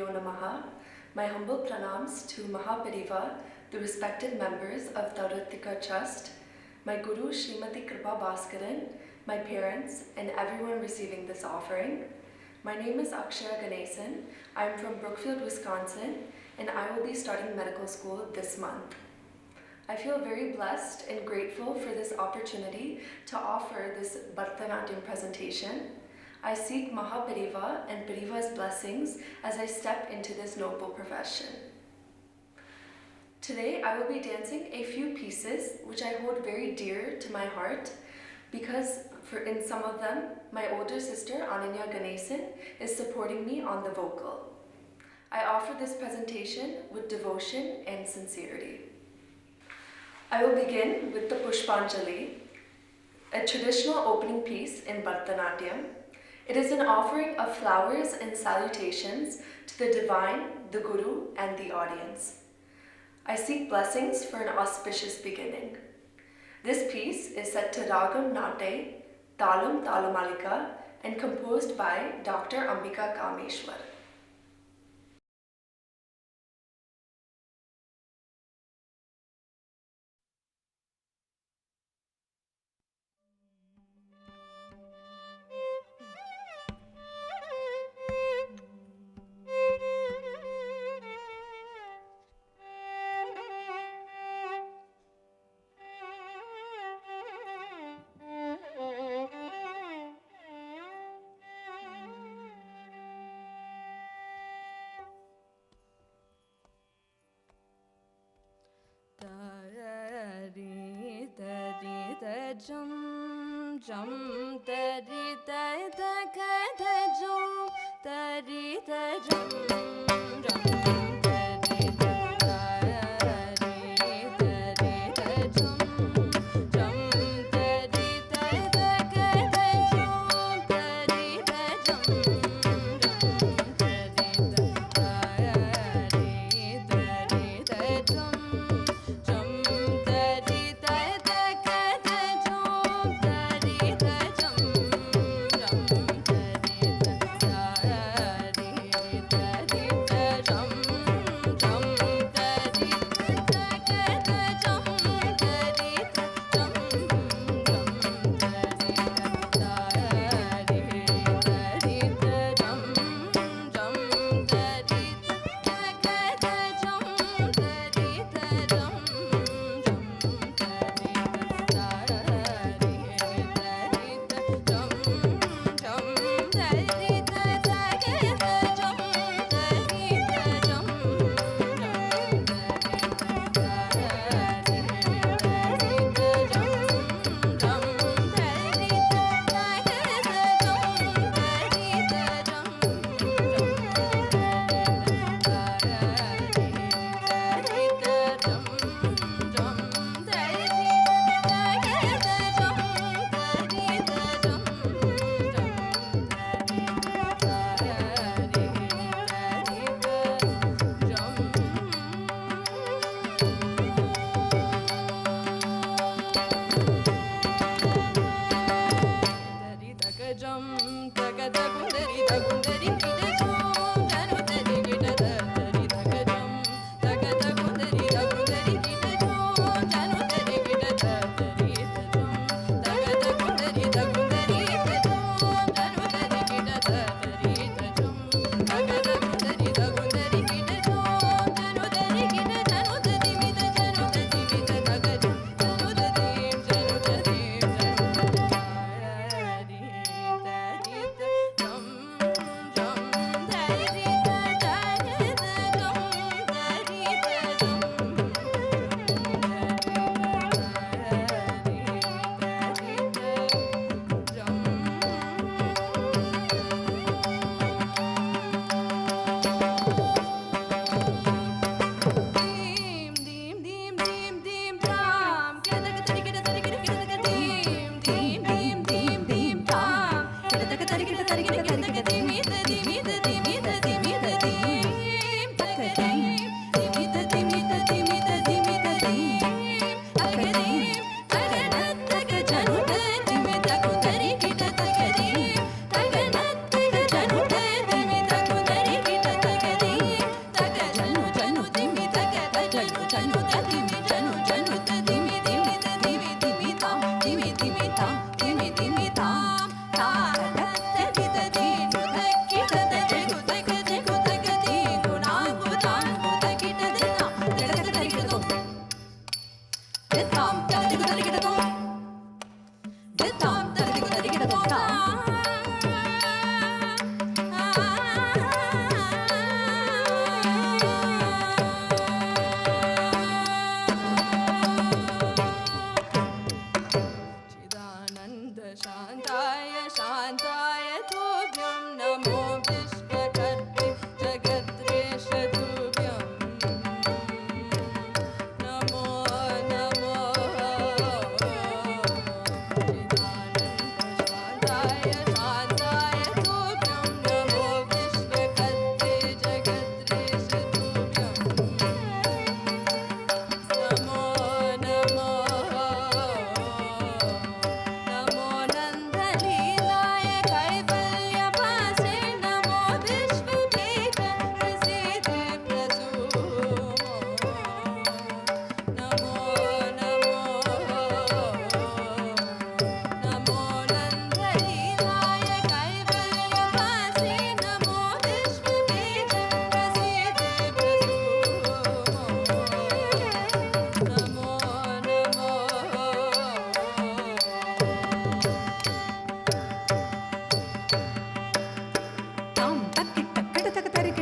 Gurubhyo Namaha. My humble pranams to Mahapariva, the respected members of Tauratika Trust, my Guru Srimati Kripa Bhaskaran, my parents, and everyone receiving this offering. My name is Akshaya Ganesan. I am from Brookfield, Wisconsin, and I will be starting medical school this month. I feel very blessed and grateful for this opportunity to offer this Bharatanatyam presentation. I seek Mahapariva and Pariva's blessings as I step into this noble profession. Today I will be dancing a few pieces which I hold very dear to my heart because in some of them, my older sister Ananya Ganesan is supporting me on the vocal. I offer this presentation with devotion and sincerity. I will begin with the Pushpanjali, a traditional opening piece in Bharatanatyam. It is an offering of flowers and salutations to the divine, the Guru, and the audience. I seek blessings for an auspicious beginning. This piece is set to Ragam Nate, Talam Talamalika, and composed by Dr. Ambika Kameshwar. Jum jum tari ta ta ka ta jum tari ta jum jum tari ta tari tari ta jum jum tari ta ta ka ta jum tari ta jum jum tari ta tari tari ta jum jum tari ta ta ka ta jum tari ta jum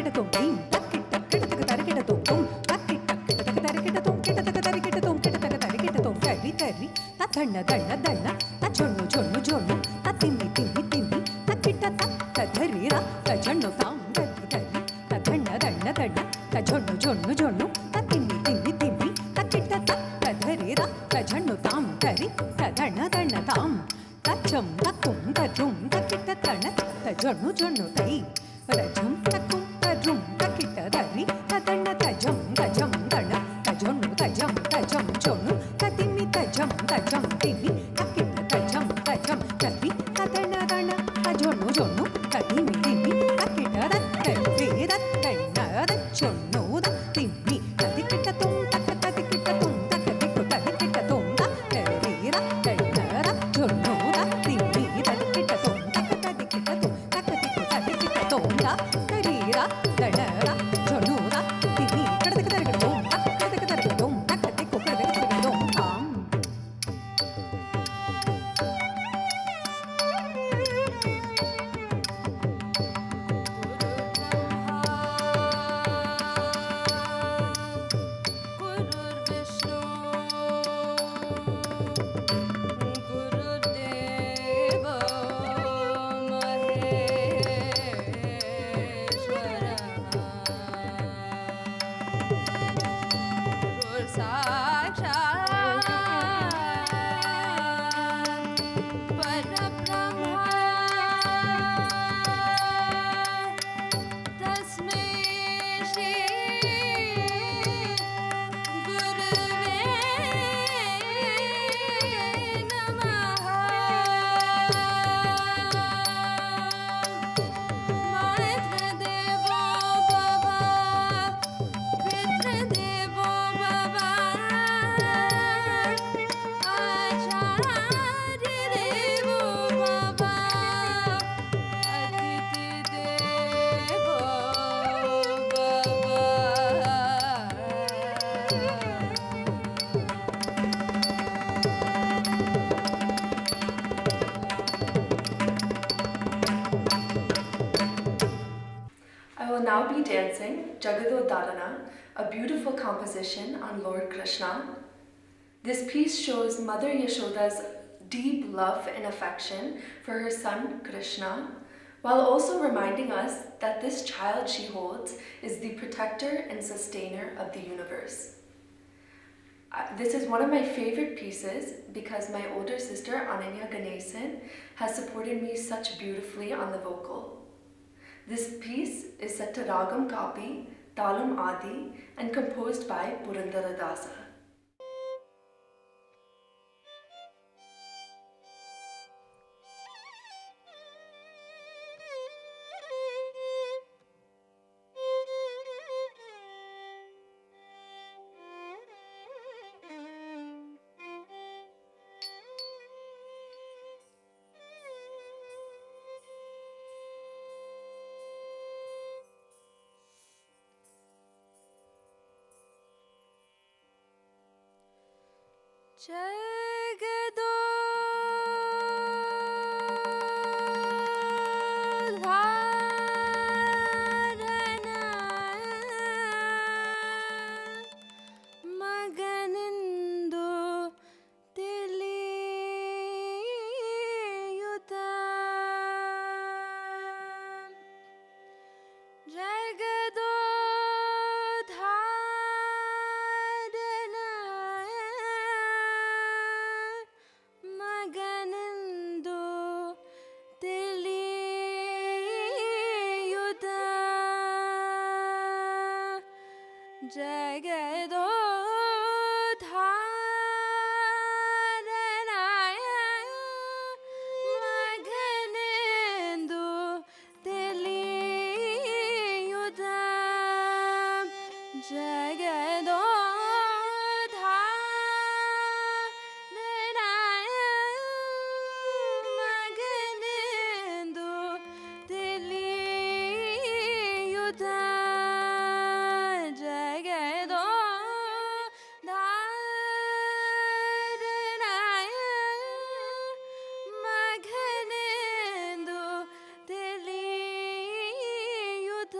ತರಿಕಿಟತುಂ ತೀಂ ತಕ್ಕಿಟ್ಟ ಕಿಟತಕ ತರಿಕಿಟತುಂ ತುಂ ತಕ್ಕಿಟ್ಟ ಕಿಟತಕ ತರಿಕಿಟತುಂ ಕಿಟತಕ ತರಿಕಿಟತುಂ ಕಿಟತಕ ತರಿಕಿಟತುಂ ತರಿ ತರಿ ತಣ್ಣ ದಣ್ಣ ದಣ್ಣ ತಜೊಣ್ಣು ಜೊಣ್ಣು ಜೊಣ್ಣು ತಿಮ್ಮಿ ತಿಮ್ಮಿ ತಿಮ್ಮಿ ತಕ್ಕಿಟ್ಟ ತಕ್ಕ ಧರಿರ ತಜಣ್ಣು ತಾಂ ತರಿ ತರಿ ತಣ್ಣ ದಣ್ಣ ದಣ್ಣ ತಜೊಣ್ಣು ಜೊಣ್ಣು ಜೊಣ್ಣು ತಿಮ್ಮಿ ತಿಮ್ಮಿ ತಿಮ್ಮಿ ತಕ್ಕಿಟ್ಟ ತಕ್ಕ ಧರಿರ ತಜಣ್ಣು ತಾಂ ತರಿ ತದಣ್ಣ ದಣ್ಣ ತಾಂ ತಚ್ಚಂ ತಕ್ಕುಂ ತಜುಂ ತಕ್ಕಿಟ್ಟ ತಣ್ಣ ತಜೊಣ್ಣು ಜೊಣ್ಣು ತೈ ರಜಂ ತಕ್ಕುಂ ತಜುಂ ತಕ್ಕಿಟ್ಟ ಧರಿ ತದಣ್ಣ ತಜಂ ತಜಂ ದಣ್ಣ ತಜೊಣ್ಣು ತಜಂ ತಜಂ ಜೊಣ್ಣು ತಿಮ್ಮಿ ತಜಂ ತಜಂ ತಿಮ್ಮಿ ತಕ್ಕಿಟ್ಟ ತಜಂ ತಜಂ ತರಿ ತದಣ್ಣ ದಣ್ಣ ತಜೊಣ್ಣು ಜೊಣ್ಣು ತಿಮ್ಮಿ ತಿಮ್ಮಿ ತಕ್ಕಿಟ್ಟ ತರಿ ತದಣ್ಣ ತಜೊಣ್ಣು ತಿಮ್ಮಿ ತದಿಕಿಟ್ಟ ತುಂ ತಕ್ಕ ತದಿಕಿಟ್ಟ ತುಂ ತಕ್ಕ ದಿಕ್ಕು ತದಿಕಿಟ್ಟ ತುಂ ತರಿ ತದಣ್ಣ ಜೊಣ್ಣು ತಿಮ್ಮಿ ತದಿಕಿಟ್ಟ ತುಂ ತಕ್ಕ ತದಿಕಿಟ್ಟ ತುಂ ತಕ್ಕ ದಿಕ್ಕು ತದಿಕಿಟ್ಟ ತುಂ ತರಿ ತದಣ್ಣ ಜೊಣ್ಣು ತಿಮ್ಮಿ ಕಡದಕ ತರಗಡ ತುಂ ತಕ್ಕ ಕಡದಕ ತರಗಡ ತುಂ ತಕ್ಕ ದಿಕ್ಕು ಕಡದಕ ತರಗಡ ತುಂ ತಾಂ गुरुर्विष्णु गुरुर्देव महेश्वरः गुरुसाक्षात् परब्रह्म तस्मै श्री गुरुवे नमः मातृदेवो भव पितृदेवो भव आचार्यदेवो भव अतिथिदेवो I will now be dancing Jagadodharana, a beautiful composition on Lord Krishna. This piece shows Mother Yashoda's deep love and affection for her son Krishna, while also reminding us that this child she holds is the protector and sustainer of the universe. This is one of my favorite pieces because my older sister Ananya Ganesan has supported me such beautifully on the vocal. This piece is set to Ragam Kapi, Talam Adi, and composed by Purandaradasa. ಮಗನೆಂದು ತಿಳಿಯುತ್ತ ಜಗದೋದ್ಧಾರನ ಮಗನೆಂದು ತಿಳಿಯುತ್ತ ಜಗದೋದ್ಧಾರನಾಯ ಮಗನೆಂದು ತಿಳಿಯುತ್ತ ಜಗದೋದ್ಧಾರನಾಯ ಮಗನೆಂದು ತಿಳಿಯುತ್ತ ಜಗದೋದ್ಧಾರನಾಯ ಮಗನೆಂದು ತಿಳಿಯುತ್ತ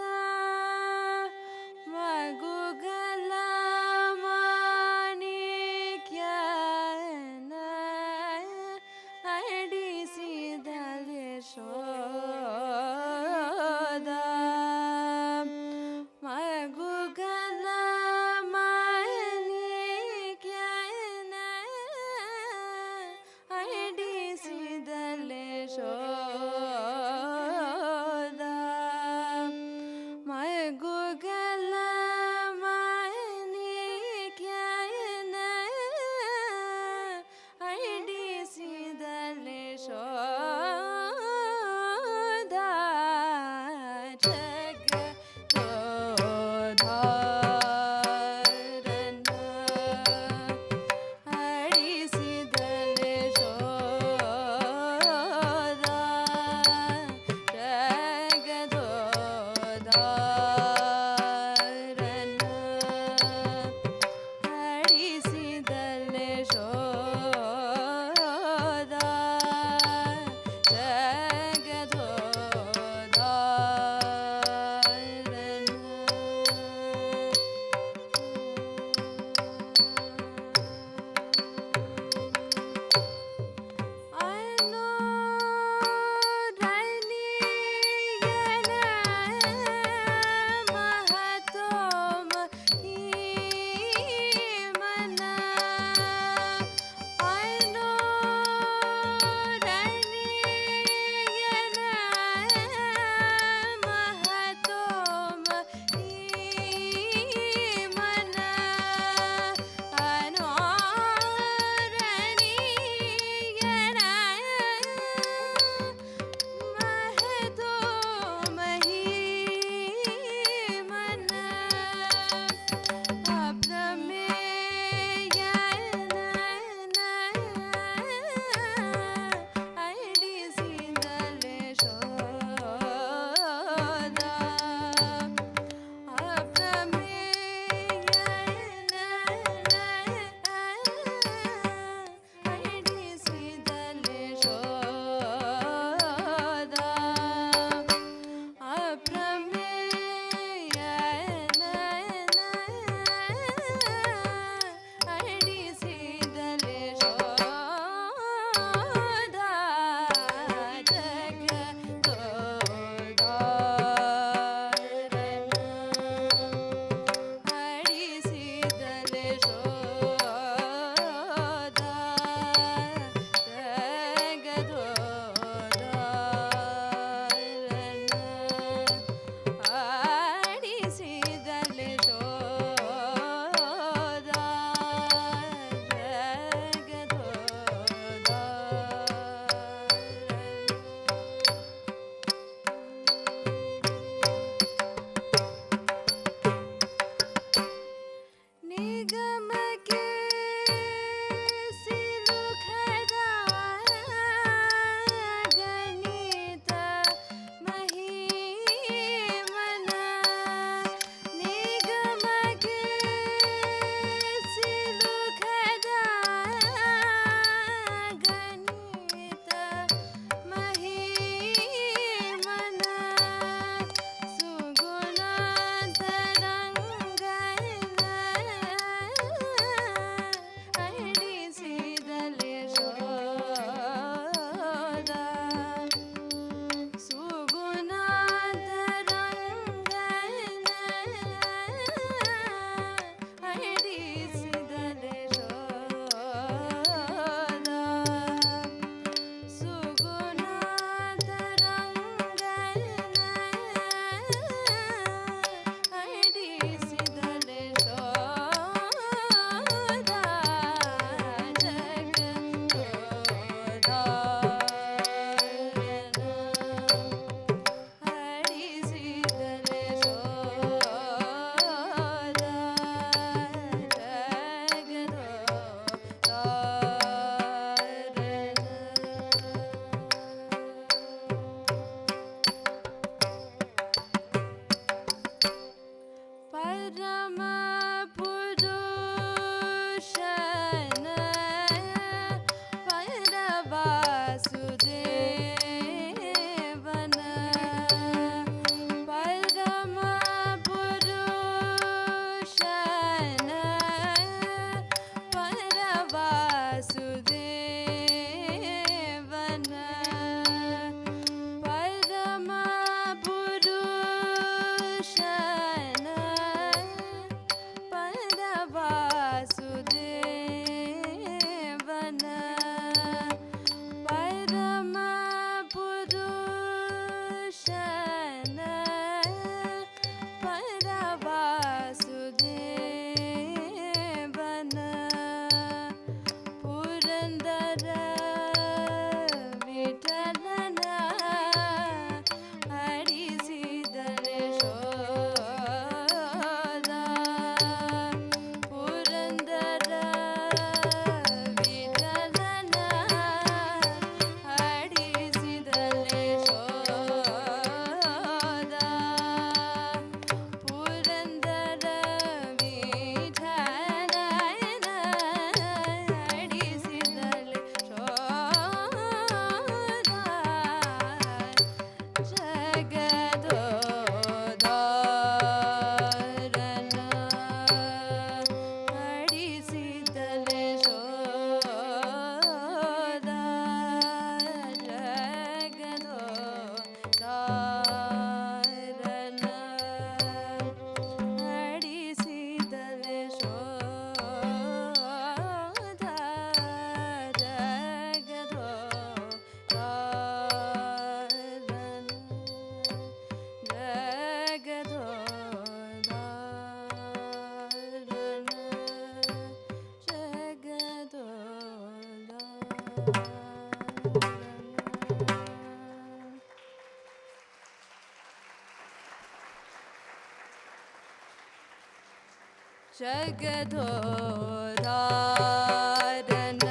ಜಗದೋಧಾರನ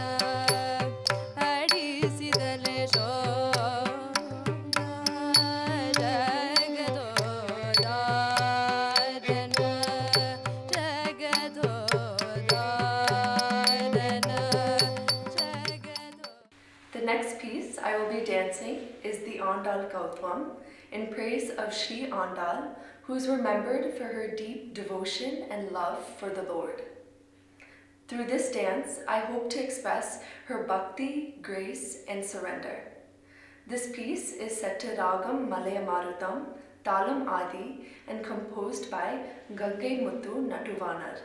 ಅಡಿಸಿದಲೆ ಶೋಧ ಜಗದೋಧಾರನ ಜಗದೋಧಾರನ ಜಗದೋ. The next piece I will be dancing is the Andal Kautvam in praise of Shri Andal, who is remembered for her deep devotion and love for the Lord. Through this dance, I hope to express her bhakti, grace, and surrender. This piece is set to Ragam Malaya Marutam, Talam Adi, and composed by Gaggai Muthu Natuvanar.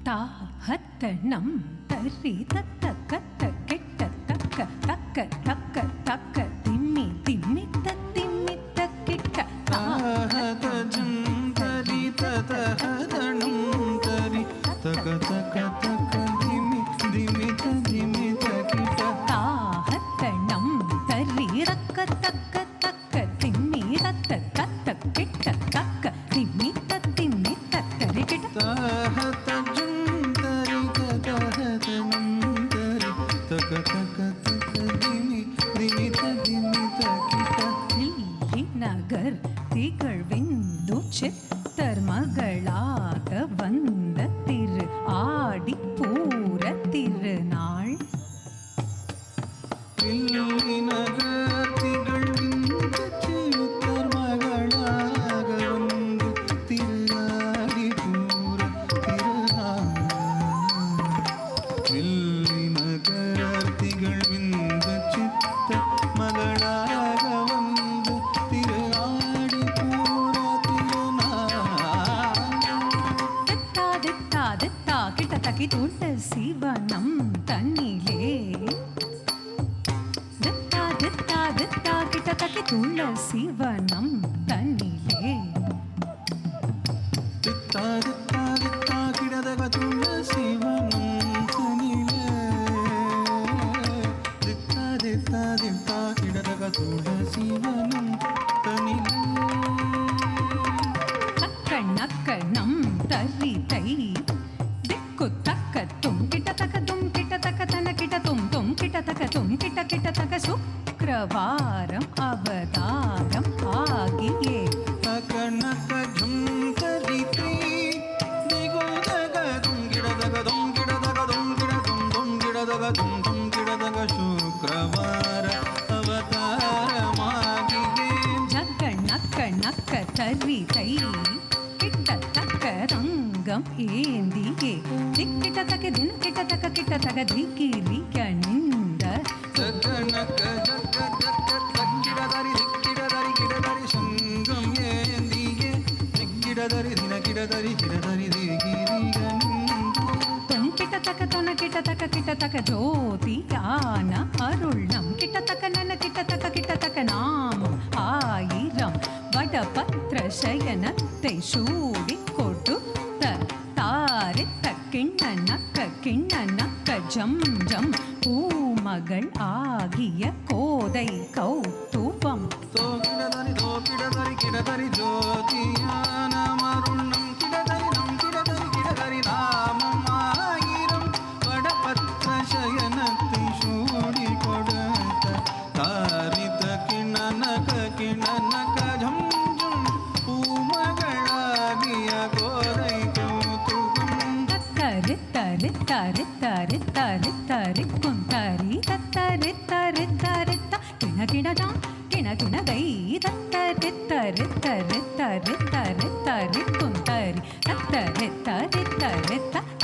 ತಾ ಹತ್ತ ನಂ ತರ್ರಿ ತತ್ತ ಕತ್ತ ಕೆಟ್ಟ ತಕ್ಕ ತಕ್ಕ ತಕ್ಕ ತಕ್ಕ ತಿಮ್ಮಿ ತಿಮ್ಮಿ ತತ್ತಿಮ್ಮಿತ್ತ ಕಿಟ್ಟ ತಾ ಹತ್ತ ಜಂ ತರಿ ತತ ಹದಣಂ ತರಿ ತಕ ತಕ ತಕ ದಿಮಿ ದಿಮಿ ತ ದಿಮಿ ತ ಕಿಟ್ಟ ತಾ ಹತ್ತ ನಂ ತರ್ರಿ ರಕ್ಕ ತಕ್ಕ ತಕ್ಕ ತಿಮ್ಮಿ ತತ್ತ ಕತ್ತ ಕೆಟ್ಟ ತಕ್ಕ ತಿಮ್ಮಿ ತತ್ತಿಮ್ಮಿ ತತ್ತರಿ ಕಿಟ್ಟ ತಾ ಹತ್ತ நகர் திகழ்விந்து சித்தர் மகளாக வந்த திரு ஆடி பூர திருநாள் நகர் திகழ்விந்து சித்தர் மகளாக வந்து திரு ஆடி பூர திருநாள் நகர் திகழ்விந்த சித்த மகளாக வந்து திரு ஆடி பூர திருநாள் தித்தா தித்தா தித்தா கிட்ட தக்கி தூட்ட சிவனம் தன்னிலே தித்தா தித்தா தித்தா கிட்ட தக்கி தூள்ள சிவனம் தன்னிலே தித்தா தித்தா தித்தா கிடதக தூள்ள சிவனம் தன்னிலே தித்தா தித்தா தித்தா கிடதக தூள்ள சிவனம் தன்னிலே தக்க நக்க நம் தரி தை திக்கு தக்க தும் கிட்ட தக்க தும் கிட்ட தக்க தன கிட்ட தும் தும் கிட்ட தக்க தும் கிட்ட கிட்ட தக்க சுக்கிரவாரம் அவ தரி தை கிட்டத்தக்க தங்கம் ஏந்தியே திக்கிட்டத்தக்க தின கிட்டத்தக்க கிட்டத்தக்க திக்கிரிக்க நின்ற ஜக்கனக்க ஜக்க ஜக்க தக்கிடதரி திக்கிடதரி கிடதரி சங்கம் ஏந்தியே திக்கிடதரி தின கிடதரி கிடதரி திகிரிகனிந்த கிட்டத்தக்க தொன கிட்டத்தக்க ஜோதியான அருள்னம் கிட்டத்தக்க நன கிட்டத்தக்க நாமம் ஆயிரம் வடபத்ர சயனத்தை சூடி கொடுத்த தாரித்த கிண்ணனக்க ஜம் ஜம் பூமகள் ஆகிய கோதை கௌத்துவம் தோக்கிடதரி கிடதரி ஜோதியான அருள்னம் கிடதரி நம் கிடதரி கிடதரி நாமம் ஆயிரம் வடபத்ர சயனத்தை சூடி கொடுத்த தாரித கிணனக ஜம் ஜம் பூமகளாகிய கோதை கௌதுகம் தரி குந்தரி தரி கிணகிணஜாம் கிணகிணகை தரி குந்தரி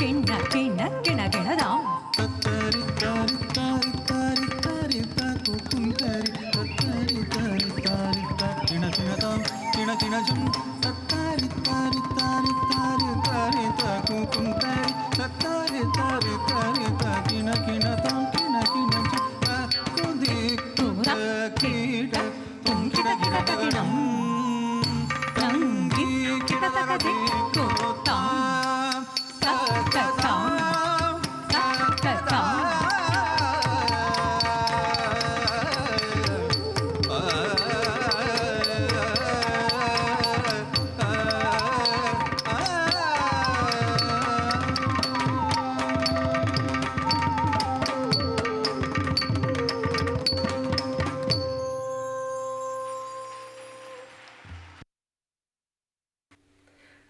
கிணகிணதாம் தத்தரி தரி தரி தரி தரி தக்கு குந்தரி தத்தரி தரி தரி கிண கிணதாம் கிண கிணஜம் தத்தரி தரி தரி தரி தரி தக்கு குந்தரி தத்தரி தரி தரி கிண கிணதாம் கிண கிணஜம் குதி குத கீட கிட கிட கிடம் நங்கி கிடதகதி கோத்தாம் தத்ததாம்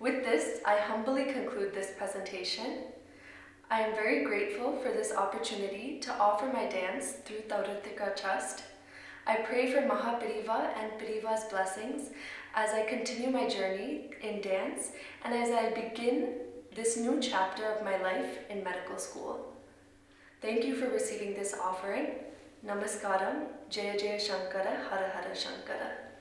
With this, I humbly conclude this presentation. I am very grateful for this opportunity to offer my dance through Tauratika Trust. I pray for Mahapariva and Pariva's blessings as I continue my journey in dance and as I begin this new chapter of my life in medical school. Thank you for receiving this offering. Namaskaram. Jaya Jaya Shankara. Hara Hara Shankara.